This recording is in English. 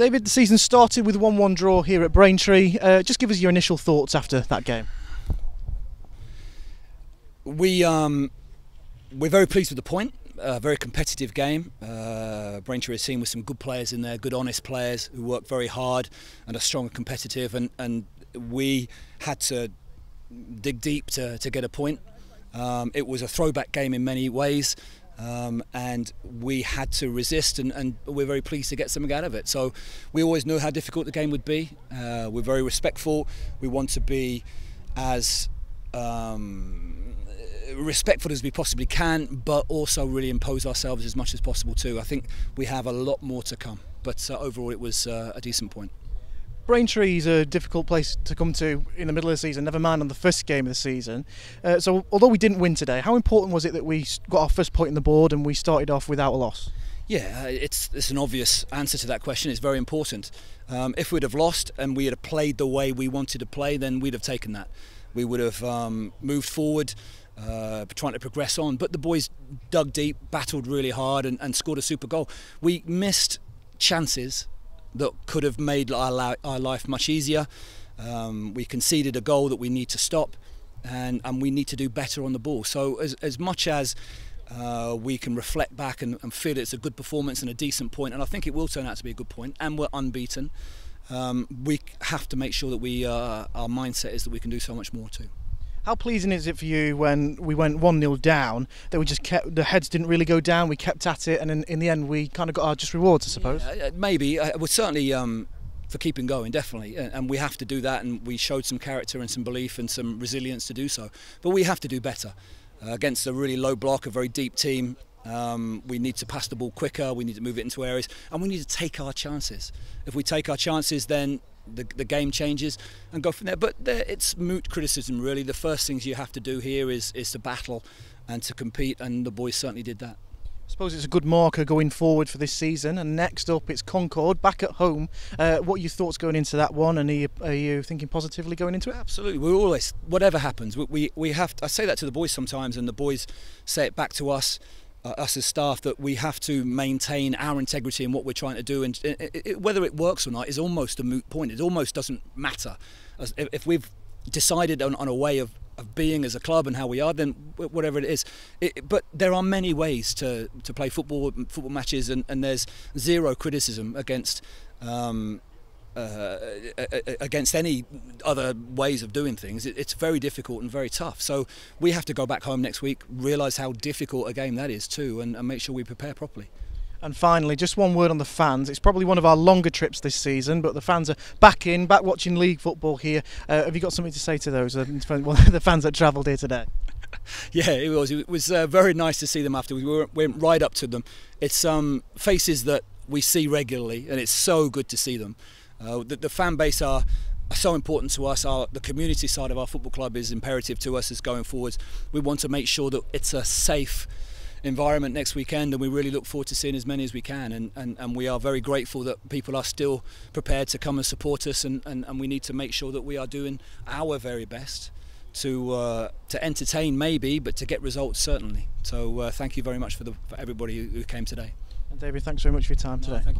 David, the season started with a 1-1 draw here at Braintree. Just give us your initial thoughts after that game. We're very pleased with the point. Very competitive game. Braintree is a team with some good players in there, good honest players who work very hard and are strong and competitive, and we had to dig deep to get a point. It was a throwback game in many ways, and we had to resist, and we're very pleased to get something out of it. So we always knew how difficult the game would be. We're very respectful. We want to be as respectful as we possibly can, but also really impose ourselves as much as possible too. I think we have a lot more to come, but overall it was a decent point. Braintree is a difficult place to come to in the middle of the season, never mind on the first game of the season. So although we didn't win today, how important was it that we got our first point on the board and we started off without a loss? Yeah, it's an obvious answer to that question. It's very important. If we'd have lost and we had played the way we wanted to play, then we'd have taken that. We would have moved forward, trying to progress on, but the boys dug deep, battled really hard, and scored a super goal. We missed chances that could have made our life much easier. We conceded a goal that we need to stop, and we need to do better on the ball. So as much as we can reflect back and feel it's a good performance and a decent point, and I think it will turn out to be a good point, and we're unbeaten, we have to make sure that our mindset is that we can do so much more too. How pleasing is it for you when we went 1-0 down, that we just kept, the heads didn't really go down, we kept at it, and in the end we kind of got our just rewards, I suppose? Yeah, maybe. We're certainly for keeping going, definitely, and we have to do that, and we showed some character and some belief and some resilience to do so. But we have to do better. Against a really low block, a very deep team, we need to pass the ball quicker, we need to move it into areas, and we need to take our chances. If we take our chances, then the game changes and go from there. But it's moot criticism, really. The first things you have to do here is to battle and to compete, and the boys certainly did that. I suppose it's a good marker going forward for this season. And next up it's Concord, back at home. What are your thoughts going into that one, and are you thinking positively going into it? Absolutely. We're always, whatever happens, we have to, I say that to the boys sometimes, and the boys say it back to us. Us as staff, that we have to maintain our integrity in what we're trying to do, and whether it works or not is almost a moot point. It almost doesn't matter. If we've decided on a way of being as a club and how we are, then whatever it is. But there are many ways to play football matches, and there's zero criticism against any other ways of doing things. It's very difficult and very tough. So we have to go back home next week, realise how difficult a game that is too, and make sure we prepare properly. And finally, just one word on the fans. It's probably one of our longer trips this season, but the fans are back watching league football here. Have you got something to say to those, the fans that travelled here today? Yeah, it was very nice to see them after. We went right up to them. It's faces that we see regularly, and it's so good to see them. The fan base are so important to us. The community side of our football club is imperative to us as going forwards. We want to make sure that it's a safe environment next weekend, and we really look forward to seeing as many as we can, and we are very grateful that people are still prepared to come and support us, and we need to make sure that we are doing our very best to entertain maybe, but to get results certainly. So thank you very much for everybody who came today. And David, thanks very much for your time today. Thank you.